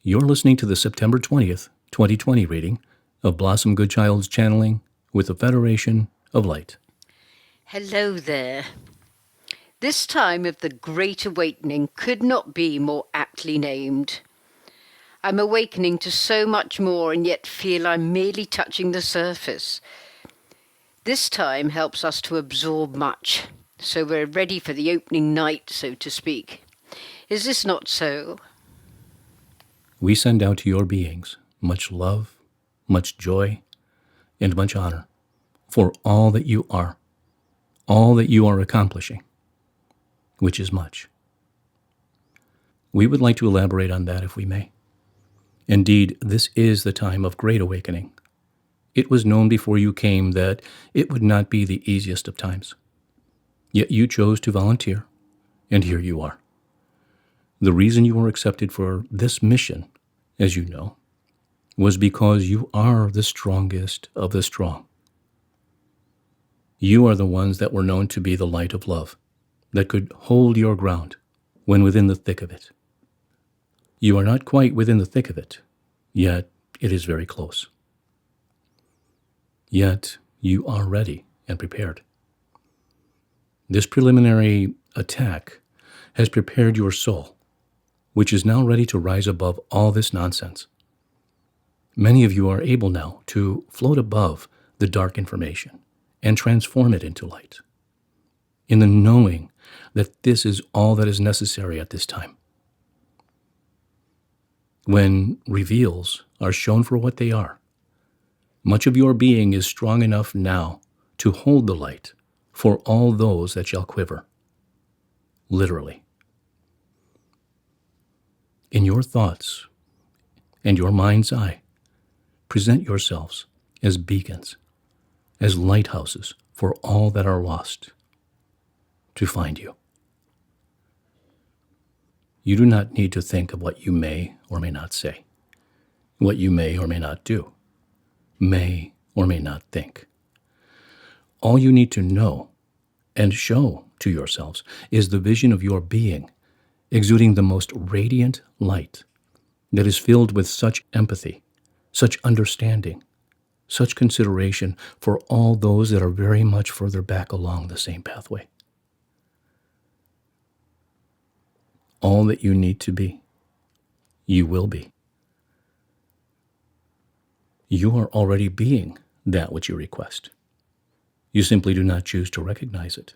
You're listening to the September 20th, 2020 reading of Blossom Goodchild's channeling with the Federation of Light. Hello there. This time of the Great Awakening could not be more aptly named. I'm awakening to so much more and yet feel I'm merely touching the surface. This time helps us to absorb much, so we're ready for the opening night, so to speak. Is this not so? We send out to your beings much love, much joy, and much honor for all that you are accomplishing, which is much. We would like to elaborate on that if we may. Indeed, this is the time of great awakening. It was known before you came that it would not be the easiest of times. Yet you chose to volunteer, and here you are. The reason you were accepted for this mission, as you know, was because you are the strongest of the strong. You are the ones that were known to be the light of love, that could hold your ground when within the thick of it. You are not quite within the thick of it, yet it is very close. Yet you are ready and prepared. This preliminary attack has prepared your soul, which is now ready to rise above all this nonsense. Many of you are able now to float above the dark information and transform it into light, in the knowing that this is all that is necessary at this time. When reveals are shown for what they are, much of your being is strong enough now to hold the light for all those that shall quiver, literally. In your thoughts and your mind's eye, present yourselves as beacons, as lighthouses for all that are lost to find you. You do not need to think of what you may or may not say, what you may or may not do, may or may not think. All you need to know and show to yourselves is the vision of your being exuding the most radiant light that is filled with such empathy, such understanding, such consideration for all those that are very much further back along the same pathway. All that you need to be, you will be. You are already being that which you request. You simply do not choose to recognize it,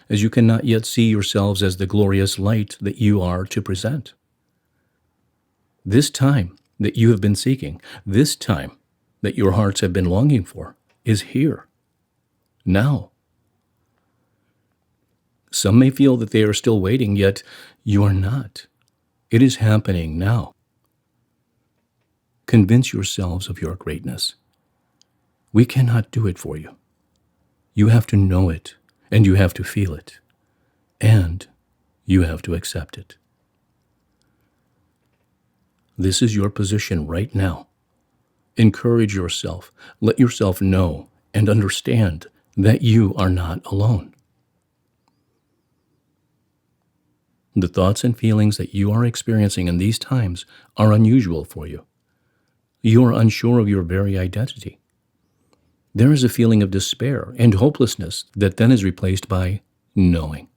as you cannot yet see yourselves as the glorious light that you are to present. This time that you have been seeking, this time that your hearts have been longing for, is here, now. Some may feel that they are still waiting, yet you are not. It is happening now. Convince yourselves of your greatness. We cannot do it for you. You have to know it, and you have to feel it, and you have to accept it. This is your position right now. Encourage yourself. Let yourself know and understand that you are not alone. The thoughts and feelings that you are experiencing in these times are unusual for you. You are unsure of your very identity. There is a feeling of despair and hopelessness that then is replaced by knowing.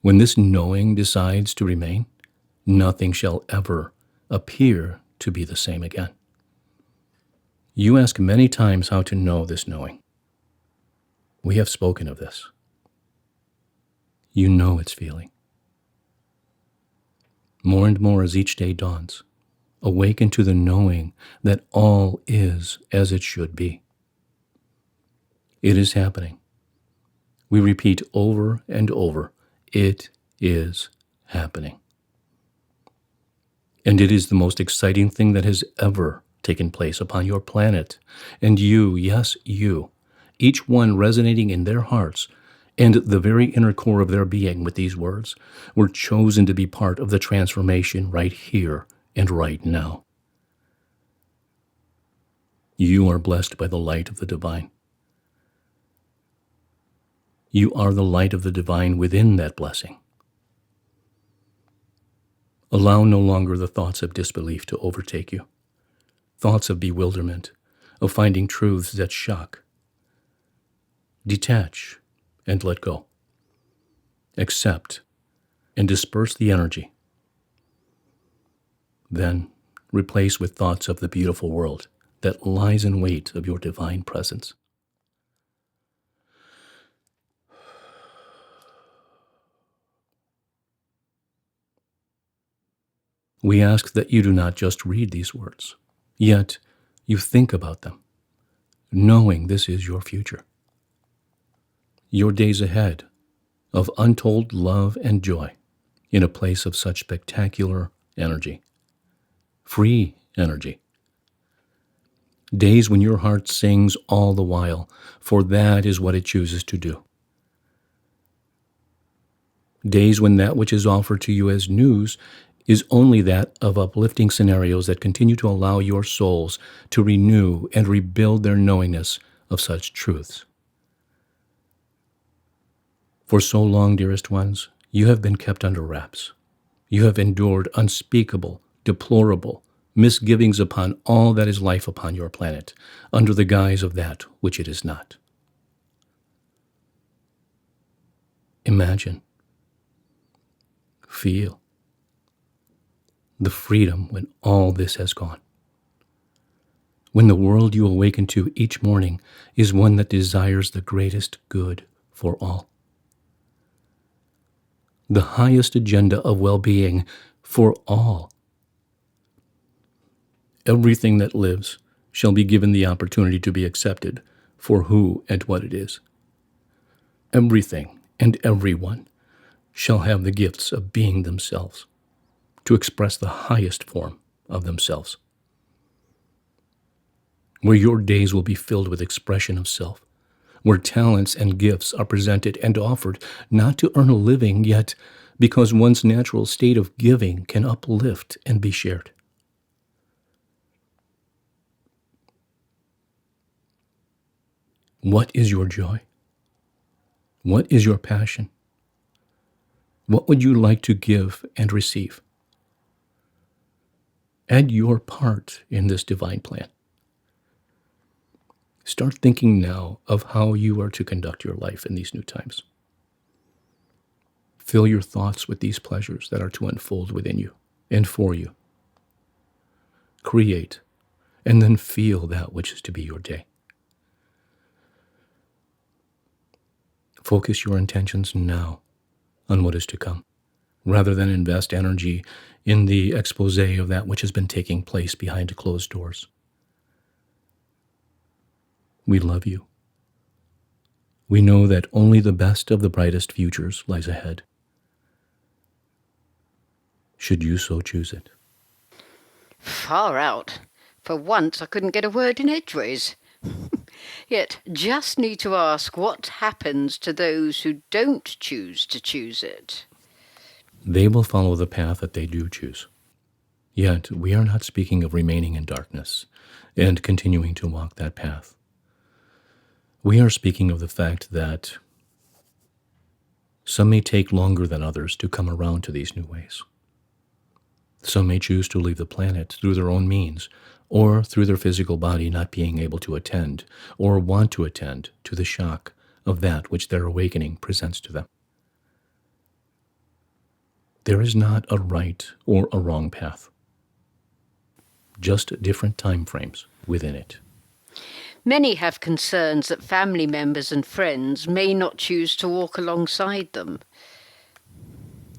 When this knowing decides to remain, nothing shall ever appear to be the same again. You ask many times how to know this knowing. We have spoken of this. You know its feeling. More and more as each day dawns, awaken to the knowing that all is as it should be. It is happening. We repeat over and over, it is happening. And it is the most exciting thing that has ever taken place upon your planet. And you, yes, you, each one resonating in their hearts and the very inner core of their being with these words, were chosen to be part of the transformation right here and right now. You are blessed by the light of the divine. You are the light of the divine within that blessing. Allow no longer the thoughts of disbelief to overtake you, thoughts of bewilderment, of finding truths that shock. Detach and let go. Accept and disperse the energy. Then replace with thoughts of the beautiful world that lies in wait of your divine presence. We ask that you do not just read these words, yet you think about them, knowing this is your future. Your days ahead of untold love and joy in a place of such spectacular energy, free energy. Days when your heart sings all the while, for that is what it chooses to do. Days when that which is offered to you as news is only that of uplifting scenarios that continue to allow your souls to renew and rebuild their knowingness of such truths. For so long, dearest ones, you have been kept under wraps. You have endured unspeakable, deplorable misgivings upon all that is life upon your planet, under the guise of that which it is not. Imagine, feel the freedom when all this has gone. When the world you awaken to each morning is one that desires the greatest good for all. The highest agenda of well-being for all. Everything that lives shall be given the opportunity to be accepted for who and what it is. Everything and everyone shall have the gifts of being themselves, to express the highest form of themselves. Where your days will be filled with expression of self, where talents and gifts are presented and offered not to earn a living, yet because one's natural state of giving can uplift and be shared. What is your joy? What is your passion? What would you like to give and receive? Add your part in this divine plan. Start thinking now of how you are to conduct your life in these new times. Fill your thoughts with these pleasures that are to unfold within you and for you. Create, and then feel that which is to be your day. Focus your intentions now on what is to come, rather than invest energy in the expose of that which has been taking place behind closed doors. We love you. We know that only the best of the brightest futures lies ahead, should you so choose it. Far out. For once I couldn't get a word in edgeways. Yet just need to ask what happens to those who don't choose to choose it. They will follow the path that they do choose. Yet we are not speaking of remaining in darkness and continuing to walk that path. We are speaking of the fact that some may take longer than others to come around to these new ways. Some may choose to leave the planet through their own means, or through their physical body not being able to attend or want to attend to the shock of that which their awakening presents to them. There is not a right or a wrong path, just different time frames within it. Many have concerns that family members and friends may not choose to walk alongside them.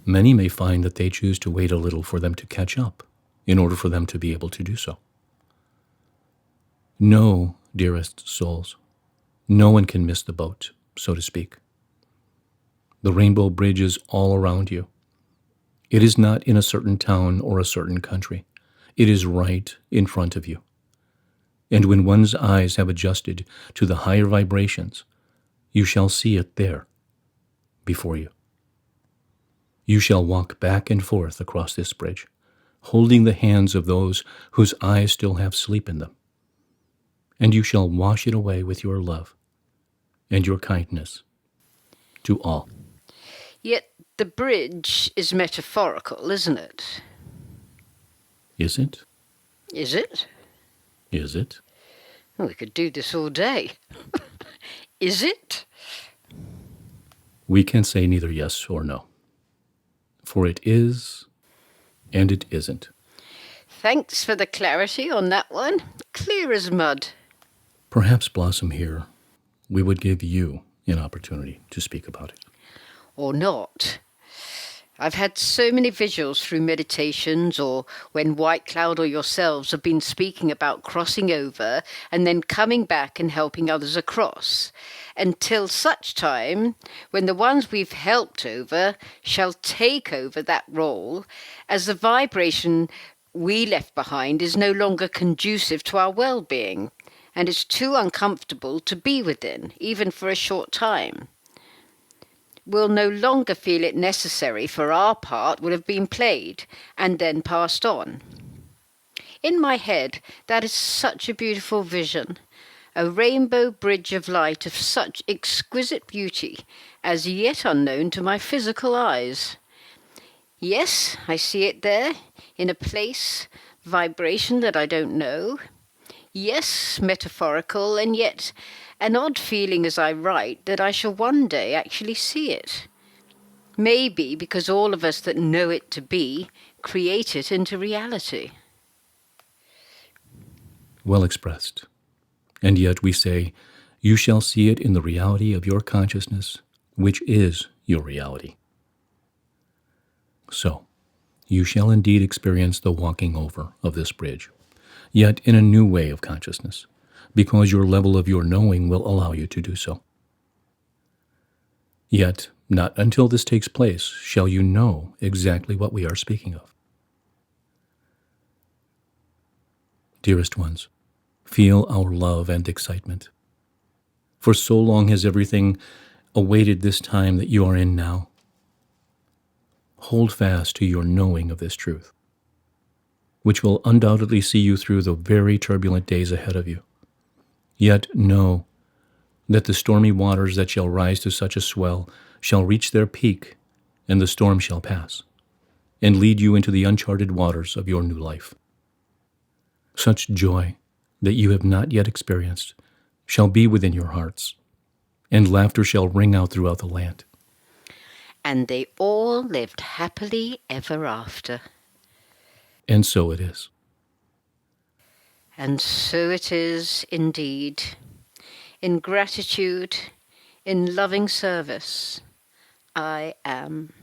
Many may find that they choose to wait a little for them to catch up in order for them to be able to do so. No, dearest souls, no one can miss the boat, so to speak. The rainbow bridge is all around you. It is not in a certain town or a certain country. It is right in front of you. And when one's eyes have adjusted to the higher vibrations, you shall see it there, before you. You shall walk back and forth across this bridge, holding the hands of those whose eyes still have sleep in them. And you shall wash it away with your love and your kindness to all. Yet the bridge is metaphorical, isn't it? Is it? Is it? Is it? Oh, we could do this all day. Is it? We can say neither yes or no. For it is, and it isn't. Thanks for the clarity on that one. Clear as mud. Perhaps, Blossom, here, we would give you an opportunity to speak about it. Or not. I've had so many visuals through meditations or when White Cloud or yourselves have been speaking about crossing over and then coming back and helping others across, until such time when the ones we've helped over shall take over that role, as the vibration we left behind is no longer conducive to our well-being and is too uncomfortable to be within, even for a short time. We'll no longer feel it necessary, for our part will have been played and then passed on. In my head, that is such a beautiful vision, a rainbow bridge of light of such exquisite beauty, as yet unknown to my physical eyes. Yes, I see it there, in a place, vibration that I don't know. Yes, metaphorical, and yet an odd feeling as I write that I shall one day actually see it. Maybe because all of us that know it to be create it into reality. Well expressed. And yet we say, you shall see it in the reality of your consciousness, which is your reality. So, you shall indeed experience the walking over of this bridge, yet in a new way of consciousness, because your level of your knowing will allow you to do so. Yet, not until this takes place shall you know exactly what we are speaking of. Dearest ones, feel our love and excitement. For so long has everything awaited this time that you are in now. Hold fast to your knowing of this truth, which will undoubtedly see you through the very turbulent days ahead of you. Yet know that the stormy waters that shall rise to such a swell shall reach their peak, and the storm shall pass, and lead you into the uncharted waters of your new life. Such joy that you have not yet experienced shall be within your hearts, and laughter shall ring out throughout the land. And they all lived happily ever after. And so it is. And so it is indeed. In gratitude, in loving service, I am.